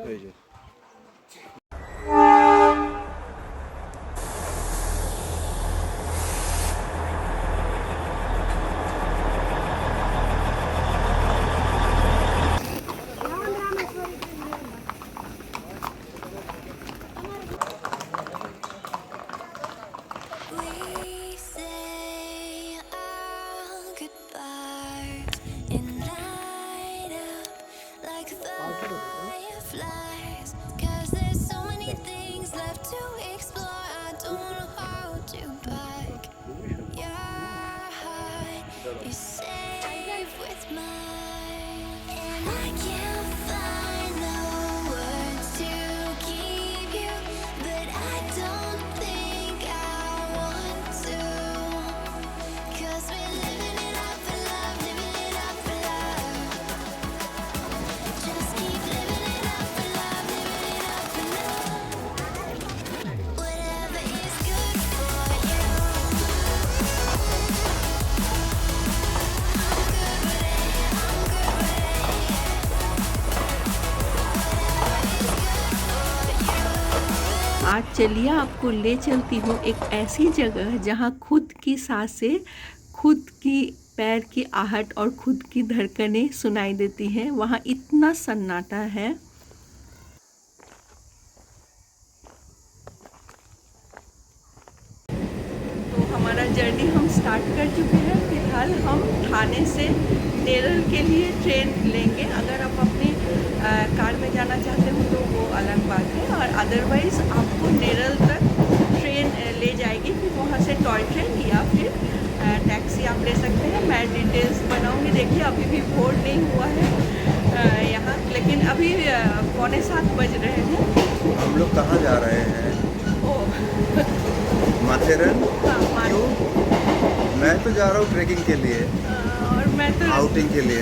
এই যে We say our goodbyes and light up like fireflies. 'Cause there's so many things left to explore. I don't wanna hold you back. Your heart is safe with mine, and I can't find the words to keep you, but I don't think I want to. 'Cause we're living it up for love, living it up for love. Just keep living it up for love, living it up for love. Whatever is good for you. आज चलिए आपको ले चलती हूँ एक ऐसी जगह जहाँ खुद की सांसें, खुद की पैर की आहट और खुद की धड़कनें सुनाई देती हैं। वहाँ इतना सन्नाटा है। तो हमारा जर्नी हम स्टार्ट कर चुके हैं। फिलहाल हम ठाणे से नेरल के लिए ट्रेन लेंगे। अगर आप अपनी कार में जाना चाहते हो तो वो अलग बात है, और अदरवाइज़ आपको नेरल तक ट्रेन ले जाएगी। फिर वहाँ से टॉय ट्रेन या फिर टैक्सी आप ले सकते हैं। मैं डिटेल्स बनाऊँगी। देखिए अभी भी भोर नहीं हुआ है यहाँ, लेकिन अभी 6:45 बज रहे हैं। हम लोग कहाँ जा रहे हैं? ओह माथेरन। हाँ, क्यों? मैं तो जा रहा हूँ ट्रैकिंग के लिए और मैं तो आउटिंग के लिए।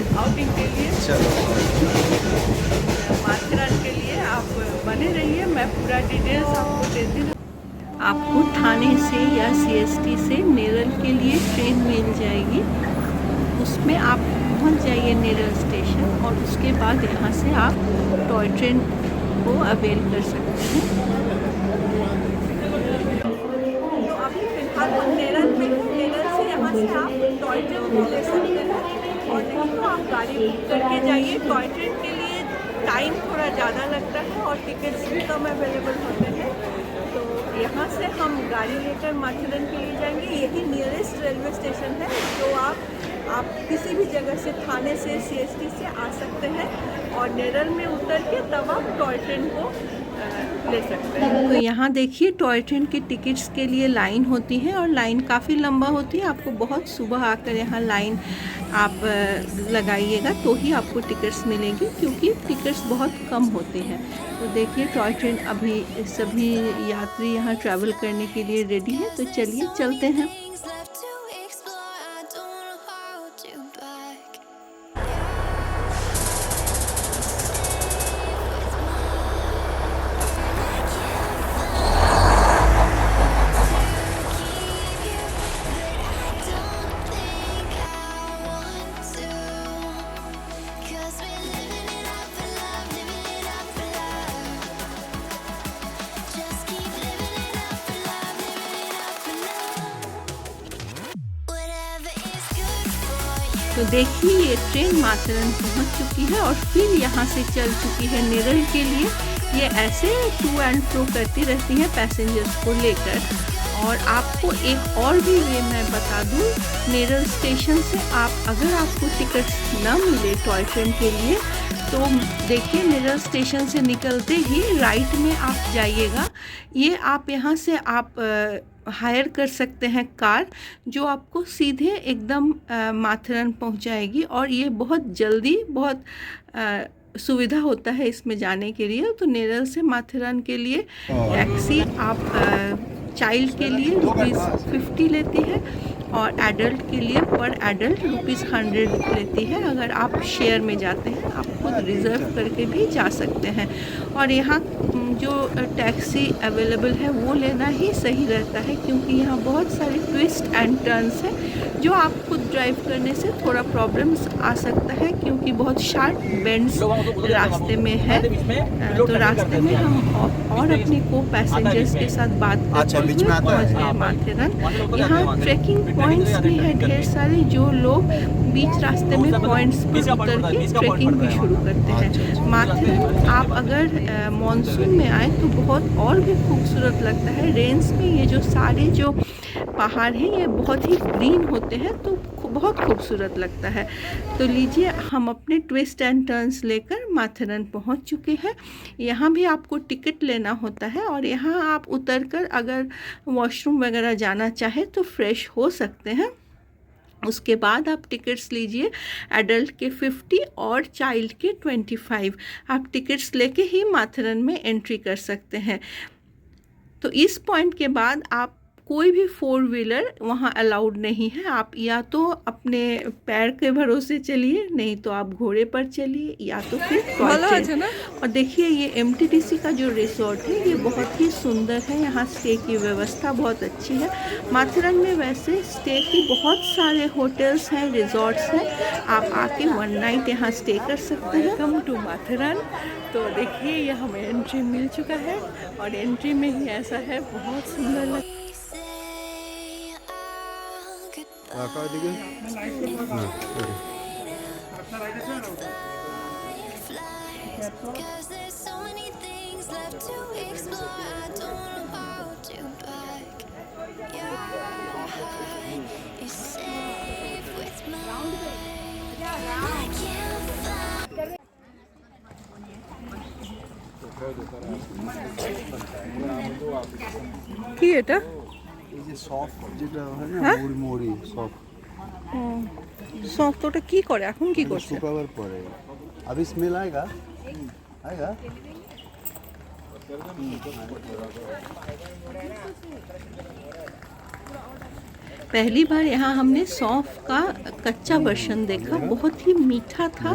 चलो माथेरान के लिए आप बने रहिए। मैं पूरा डिटेल्स आपको देती हूँ। आपको ठाणे से या सीएसटी से नेरल के लिए ट्रेन मिल जाएगी। उसमें आप पहुंच जाइए नेरल स्टेशन, और उसके बाद यहाँ से आप टॉय ट्रेन को अवेल कर सकते हैं। तो अभी फिलहाल हम नेरल में, नेरल से यहाँ से आप टॉय ट्रेन को ले सकते हैं, और नहीं तो आप गाड़ी बुक करके जाइए। टॉय ट्रेन के लिए टाइम थोड़ा ज़्यादा लगता है और टिकट्स भी कम अवेलेबल होते हैं। तो यहाँ से हम गाड़ी लेकर माथेरन के लिए जाएंगे। यही नियरेस्ट रेलवे स्टेशन है, जो आप किसी भी जगह से, ठाणे से, सीएसटी से आ सकते हैं, और नेरल में उतर के तब आप टॉय ट्रेन को ले सकते हैं। तो यहाँ देखिए टॉय ट्रेन की टिकट्स के लिए लाइन होती है, और लाइन काफ़ी लंबा होती है। आपको बहुत सुबह आकर यहाँ लाइन आप लगाइएगा तो ही आपको टिकट्स मिलेंगी, क्योंकि टिकट्स बहुत कम होते हैं। तो देखिए टॉय ट्रेन, अभी सभी यात्री यहाँ ट्रैवल करने के लिए रेडी है। तो चलिए चलते हैं। Things left to explore. I don't wanna hold you back. तो देखिए ये ट्रेन माथेरन पहुंच चुकी है, और फिर यहाँ से चल चुकी है नेरल के लिए। ये ऐसे टू एंड फ्रो करती रहती है पैसेंजर्स को लेकर। और आपको एक और भी वे मैं बता दूं, नेरल स्टेशन से आप, अगर आपको टिकट न मिले टॉय ट्रेन के लिए, तो देखिए नेरल स्टेशन से निकलते ही राइट में आप जाइएगा। ये आप यहाँ से आप हायर कर सकते हैं कार, जो आपको सीधे एकदम माथेरन पहुँचाएगी। और ये बहुत जल्दी, बहुत सुविधा होता है इसमें जाने के लिए। तो नेरल से माथेरन के लिए टैक्सी आप चाइल्ड के लिए ₹50 लेती है, और एडल्ट के लिए पर एडल्ट ₹100 लेती है। अगर आप शेयर में जाते हैं, आप खुद रिज़र्व करके भी जा सकते हैं। और यहाँ जो टैक्सी अवेलेबल है वो लेना ही सही रहता है, क्योंकि यहाँ बहुत सारे ट्विस्ट एंड टर्न्स हैं जो आप खुद ड्राइव करने से थोड़ा प्रॉब्लम्स आ सकता है, क्योंकि बहुत शार्प बेंड्स रास्ते में है। तो रास्ते में हम और अपने को पैसेंजर्स के साथ बात करते हुए पहुँच गए माथेरन। यहाँ ट्रैकिंग पॉइंट्स भी है ढेर सारे, जो लोग बीच रास्ते में पॉइंट्स पर उतर के ट्रैकिंग भी शुरू करते हैं। माथेरन आप अगर मॉनसून में आए तो बहुत और भी खूबसूरत लगता है। रेंस में ये जो सारे जो पहाड़ हैं ये बहुत ही ग्रीन होते हैं, तो बहुत खूबसूरत लगता है। तो लीजिए, हम अपने ट्विस्ट एंड टर्न्स लेकर माथेरन पहुंच चुके हैं। यहाँ भी आपको टिकट लेना होता है, और यहाँ आप उतरकर अगर वॉशरूम वगैरह जाना चाहे तो फ्रेश हो सकते हैं। उसके बाद आप टिकट्स लीजिए, एडल्ट के 50 और चाइल्ड के 25। आप टिकट्स लेके ही माथेरन में एंट्री कर सकते हैं। तो इस पॉइंट के बाद आप कोई भी 4 व्हीलर वहाँ अलाउड नहीं है। आप या तो अपने पैर के भरोसे चलिए, नहीं तो आप घोड़े पर चलिए, या तो फिर टॉय ट्रेन। और देखिए, ये MTDC का जो रिसोर्ट है ये बहुत ही सुंदर है। यहाँ स्टे की व्यवस्था बहुत अच्छी है। माथेरन में वैसे स्टे की बहुत सारे होटल्स हैं, रिजॉर्ट्स हैं। आप आके 1 नाइट यहाँ स्टे कर सकते हैं। वेलकम टू माथेरन। तो देखिए, ये हमें एंट्री मिल चुका है, और एंट्री में ही ऐसा है, बहुत सुंदर लगता है। Cause there's so many things left to explore. I don't wanna hold you back. Your heart is safe with mine. I can't find. কি এটা? এই যে সফট যেটা হয় না, হ্যাঁ? মুড়মুড়ি সফট সফট, ওটা কি করে এখন, কি করছে? শুকাবার পরে अभी स्मेल आएगा आएगा। पहली बार यहाँ हमने सौंफ का कच्चा वर्जन देखा, बहुत ही मीठा था,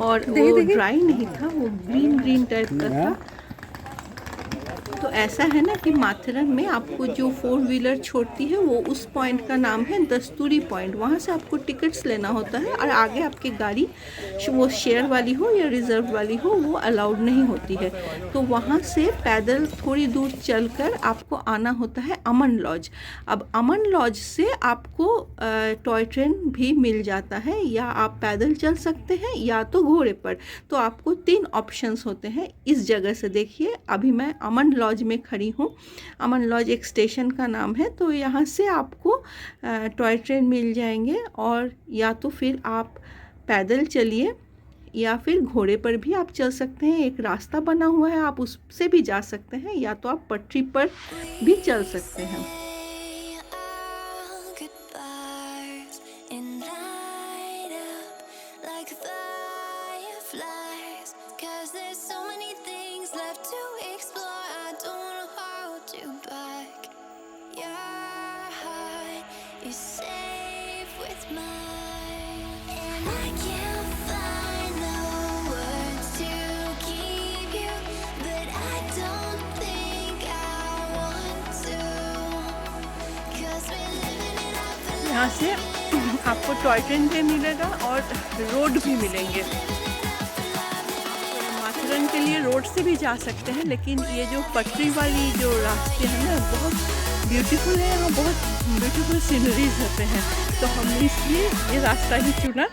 और वो ड्राई नहीं था, वो ग्रीन ग्रीन टाइप का था। तो ऐसा है ना कि माथेरन में आपको जो 4 व्हीलर छोड़ती है वो उस पॉइंट का नाम है दस्तूरी पॉइंट। वहाँ से आपको टिकट्स लेना होता है, और आगे आपकी गाड़ी वो शेयर वाली हो या रिज़र्व वाली हो वो अलाउड नहीं होती है। तो वहाँ से पैदल थोड़ी दूर चलकर आपको आना होता है अमन लॉज। अब अमन लॉज से आपको टॉय ट्रेन भी मिल जाता है, या आप पैदल चल सकते हैं या तो घोड़े पर। तो आपको 3 ऑप्शंस होते हैं इस जगह से। देखिए, अभी मैं अमन लॉज में खड़ी हूँ। अमन लॉज एक स्टेशन का नाम है। तो यहाँ से आपको टॉय ट्रेन मिल जाएंगे, और या तो फिर आप पैदल चलिए, या फिर घोड़े पर भी आप चल सकते हैं। एक रास्ता बना हुआ है, आप उससे भी जा सकते हैं, या तो आप पटरी पर भी चल सकते हैं। यहाँ से आपको टॉय ट्रेन भी मिलेगा और रोड भी मिलेंगे। माथेरन के लिए रोड से भी जा सकते हैं, लेकिन ये जो पटरी वाली जो रास्ते हैं ना, बहुत ब्यूटीफुल है। यहाँ बहुत ब्यूटीफुल सीनरीज होते हैं, तो हमने इसलिए ये रास्ता ही चुना।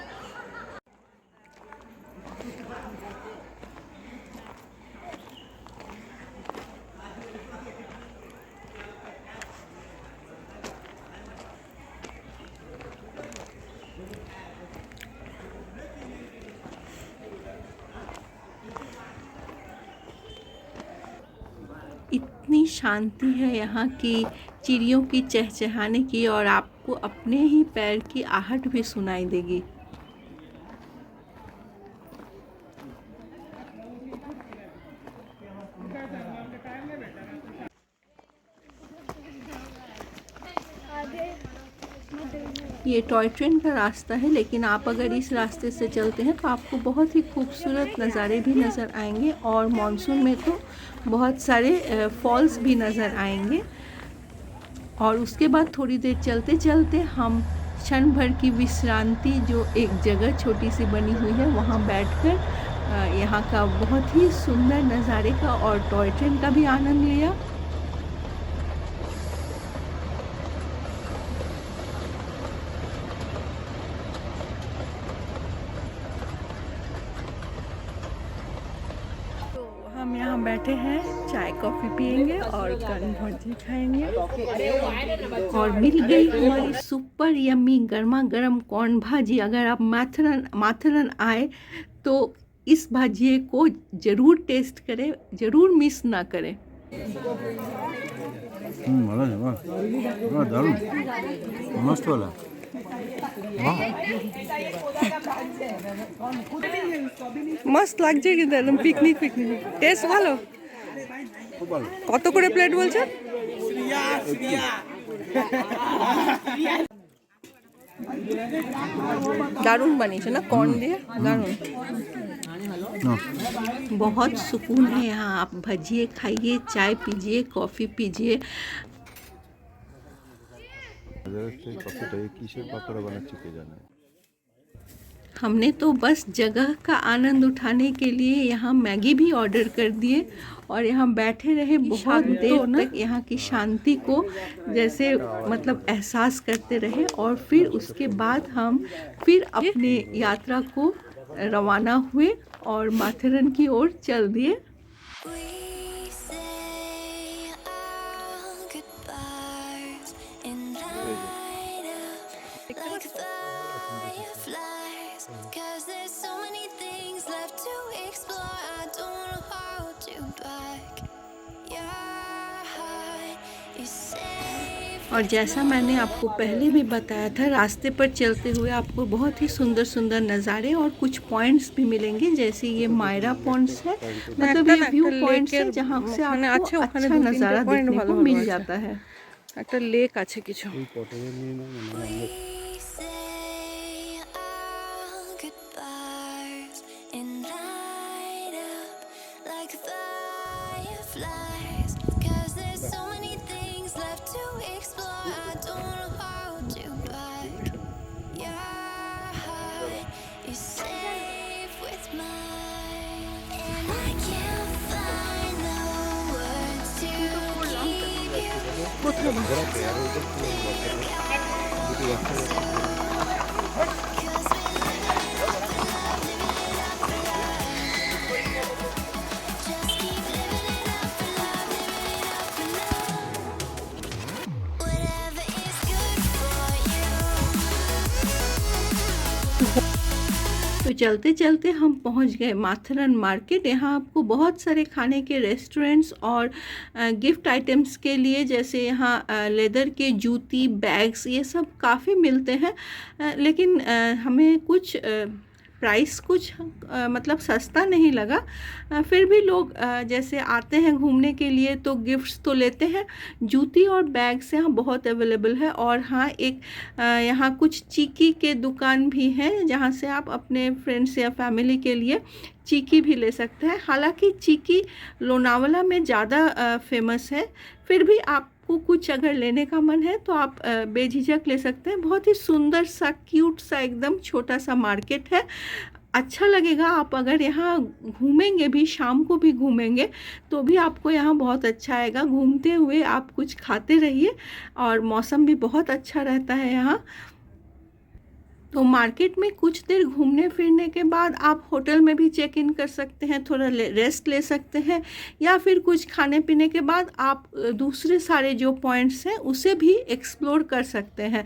इतनी शांति है यहाँ की, चिड़ियों की चहचहाने की, और आपको अपने ही पैर की आहट भी सुनाई देगी। ये टॉय ट्रेन का रास्ता है, लेकिन आप अगर इस रास्ते से चलते हैं तो आपको बहुत ही खूबसूरत नज़ारे भी नज़र आएंगे और मानसून में तो बहुत सारे फॉल्स भी नज़र आएंगे। और उसके बाद थोड़ी देर चलते चलते हम क्षण भर की विश्रांति, जो एक जगह छोटी सी बनी हुई है, वहाँ बैठकर यहाँ का बहुत ही सुंदर नज़ारे का और टॉय ट्रेन का भी आनंद लिया। हम यहाँ बैठे हैं, चाय कॉफ़ी पियेंगे और कन भुर्जी खाएंगे। और मिल गई हमारी सुपर यम्मी गर्मा गर्म कॉर्न भाजी। अगर आप माथेरन आए तो इस भाजी को ज़रूर टेस्ट करें, ज़रूर मिस ना करें। दारुण मस्त वाला। मस्त লাগছে কিন্তু একদম পিকনিক টেস্ট ভালো। কত করে প্লেট বলছেন? দারুণ বানিয়েছে না কর্ন দিয়ে, দারুণ। बहुत सुकून है यहाँ, आप भजिए खाइए, चाय पीजिए, कॉफ़ी पीजिए। हमने तो बस जगह का आनंद उठाने के लिए यहाँ मैगी भी ऑर्डर कर दिए और यहाँ बैठे रहे बहुत देर तक, यहाँ की शांति को जैसे मतलब एहसास करते रहे। और फिर उसके बाद हम फिर अपने यात्रा को रवाना हुए और माथेरन की ओर चल दिए। और जैसा मैंने आपको पहले भी बताया था, रास्ते पर चलते हुए आपको बहुत ही सुंदर सुंदर नज़ारे और कुछ पॉइंट्स भी मिलेंगे, जैसे ये मायरा पॉइंट्स है, मतलब ये व्यू पॉइंट्स है जहाँ से आपको अच्छा नज़ारा देखने को मिल जाता है। একটা লেক আছে কিছু। तो चलते चलते हम पहुंच गए माथेरन मार्केट। यहाँ आपको बहुत सारे खाने के रेस्टोरेंट्स और गिफ्ट आइटम्स के लिए, जैसे यहाँ लेदर के जूती, बैग्स, ये सब काफ़ी मिलते हैं। लेकिन हमें कुछ प्राइस कुछ मतलब सस्ता नहीं लगा। फिर भी लोग जैसे आते हैं घूमने के लिए तो गिफ्ट्स तो लेते हैं। जूती और बैग्स यहाँ बहुत अवेलेबल है। और हाँ, एक यहाँ कुछ चीकी के दुकान भी हैं जहाँ से आप अपने फ्रेंड्स या फैमिली के लिए चीकी भी ले सकते हैं। हालांकि चीकी लोनावला में ज़्यादा फेमस है, फिर भी आपको कुछ अगर लेने का मन है तो आप बेझिझक ले सकते हैं। बहुत ही सुंदर सा, क्यूट सा, एकदम छोटा सा मार्केट है। अच्छा लगेगा। आप अगर यहाँ घूमेंगे भी, शाम को भी घूमेंगे तो भी आपको यहाँ बहुत अच्छा आएगा। घूमते हुए आप कुछ खाते रहिए और मौसम भी बहुत अच्छा रहता है यहाँ। तो मार्केट में कुछ देर घूमने फिरने के बाद आप होटल में भी चेक इन कर सकते हैं, थोड़ा रेस्ट ले सकते हैं, या फिर कुछ खाने पीने के बाद आप दूसरे सारे जो पॉइंट्स हैं उसे भी एक्सप्लोर कर सकते हैं।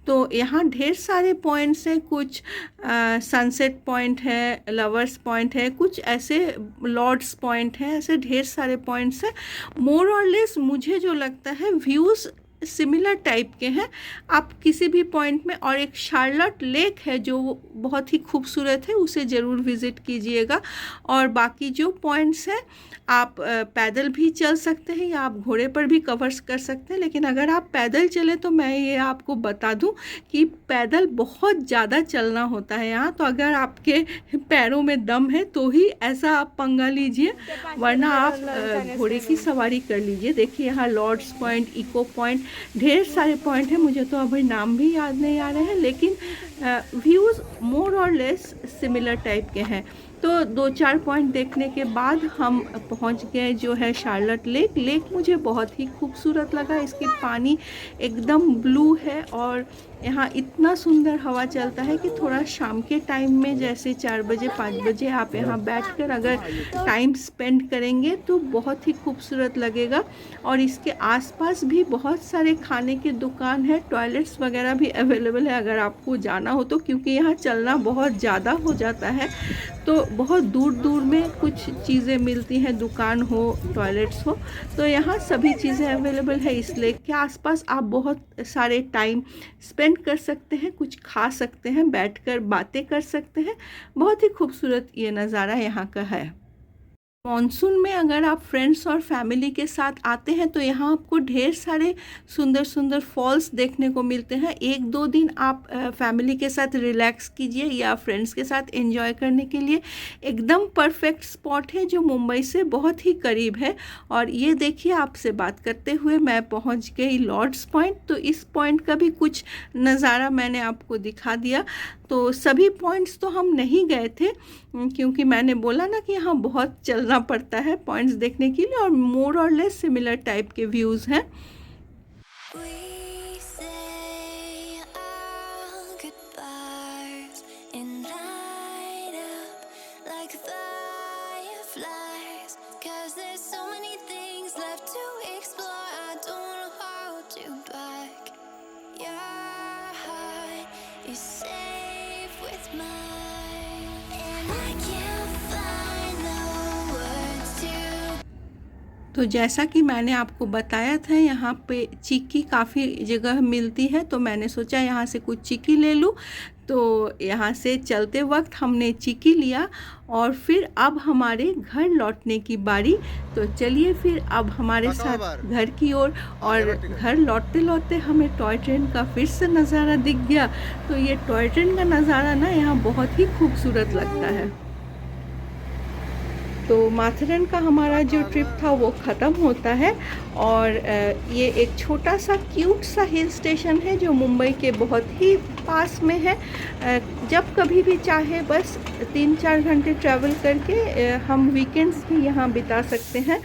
तो यहाँ ढेर सारे पॉइंट्स हैं। कुछ सनसेट पॉइंट है, लवर्स पॉइंट है, कुछ ऐसे लॉर्ड्स पॉइंट है, ऐसे ढेर सारे पॉइंट्स हैं। मोर और लेस मुझे जो लगता है व्यूज़ सिमिलर टाइप के हैं। आप किसी भी पॉइंट में, और एक शार्लट लेक है जो बहुत ही खूबसूरत है, उसे ज़रूर विज़िट कीजिएगा। और बाकी जो पॉइंट्स हैं आप पैदल भी चल सकते हैं या आप घोड़े पर भी कवर्स कर सकते हैं। लेकिन अगर आप पैदल चले तो मैं ये आपको बता दूं कि पैदल बहुत ज़्यादा चलना होता है यहाँ। तो अगर आपके पैरों में दम है तो ही ऐसा आप पंगा लीजिए, वरना आप घोड़े की सवारी कर लीजिए। देखिए यहाँ लॉर्ड्स पॉइंट, इको पॉइंट, ढेर सारे पॉइंट हैं, मुझे तो अभी नाम भी याद नहीं आ रहे हैं, लेकिन व्यूज़ मोर और लेस सिमिलर टाइप के हैं। तो 2-4 पॉइंट देखने के बाद हम पहुंच गए जो है शार्लट लेक। लेक मुझे बहुत ही खूबसूरत लगा, इसकी पानी एकदम ब्लू है और यहाँ इतना सुंदर हवा चलता है कि थोड़ा शाम के टाइम में जैसे 4 बजे 5 बजे आप यहाँ बैठकर अगर टाइम स्पेंड करेंगे तो बहुत ही खूबसूरत लगेगा। और इसके आसपास भी बहुत सारे खाने के दुकान है, टॉयलेट्स वगैरह भी अवेलेबल है अगर आपको जाना हो तो, क्योंकि यहाँ चलना बहुत ज़्यादा हो जाता है तो बहुत दूर दूर में कुछ चीज़ें मिलती हैं, दुकान हो, टॉयलेट्स हो, तो यहाँ सभी चीज़ें अवेलेबल है। इस लेक के आसपास आप बहुत सारे टाइम स्पेंड कर सकते हैं, कुछ खा सकते हैं, बैठकर बातें कर सकते हैं। बहुत ही खूबसूरत ये नज़ारा यहाँ का है। मॉनसून में अगर आप फ्रेंड्स और फैमिली के साथ आते हैं तो यहाँ आपको ढेर सारे सुंदर सुंदर फॉल्स देखने को मिलते हैं। 1-2 दिन आप फैमिली के साथ रिलैक्स कीजिए या फ्रेंड्स के साथ एंजॉय करने के लिए एकदम परफेक्ट स्पॉट है जो मुंबई से बहुत ही करीब है। और ये देखिए, आपसे बात करते हुए मैं पहुँच गई लॉर्ड्स पॉइंट। तो इस पॉइंट का भी कुछ नज़ारा मैंने आपको दिखा दिया। तो सभी पॉइंट्स तो हम नहीं गए थे क्योंकि मैंने बोला ना कि यहाँ बहुत चलना पड़ता है पॉइंट्स देखने के लिए, और मोर और लेस सिमिलर टाइप के व्यूज़ हैं। तो जैसा कि मैंने आपको बताया था यहाँ पे चिक्की काफ़ी जगह मिलती है, तो मैंने सोचा यहाँ से कुछ चिक्की ले लूँ। तो यहाँ से चलते वक्त हमने चिक्की लिया और फिर अब हमारे घर लौटने की बारी। तो चलिए फिर अब हमारे साथ घर की ओर। और घर लौटते लौटते हमें टॉय ट्रेन का फिर से नज़ारा दिख गया। तो ये टॉय ट्रेन का नज़ारा ना यहाँ बहुत ही खूबसूरत लगता है। तो माथेरन का हमारा जो ट्रिप था वो ख़त्म होता है और ये एक छोटा सा क्यूट सा हिल स्टेशन है जो मुंबई के बहुत ही पास में है। जब कभी भी चाहे बस 3-4 घंटे ट्रैवल करके हम वीकेंड्स भी यहाँ बिता सकते हैं।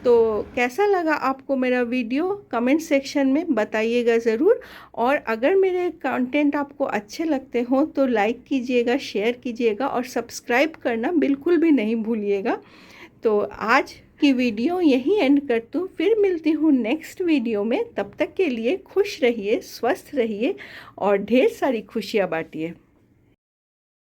तो कैसा लगा आपको मेरा वीडियो कमेंट सेक्शन में बताइएगा ज़रूर। और अगर मेरे कंटेंट आपको अच्छे लगते हों तो लाइक कीजिएगा, शेयर कीजिएगा और सब्सक्राइब करना बिल्कुल भी नहीं भूलिएगा। तो आज की वीडियो यहीं एंड करती हूँ, फिर मिलती हूँ नेक्स्ट वीडियो में। तब तक के लिए खुश रहिए, स्वस्थ रहिए और ढेर सारी खुशियाँ बांटिए।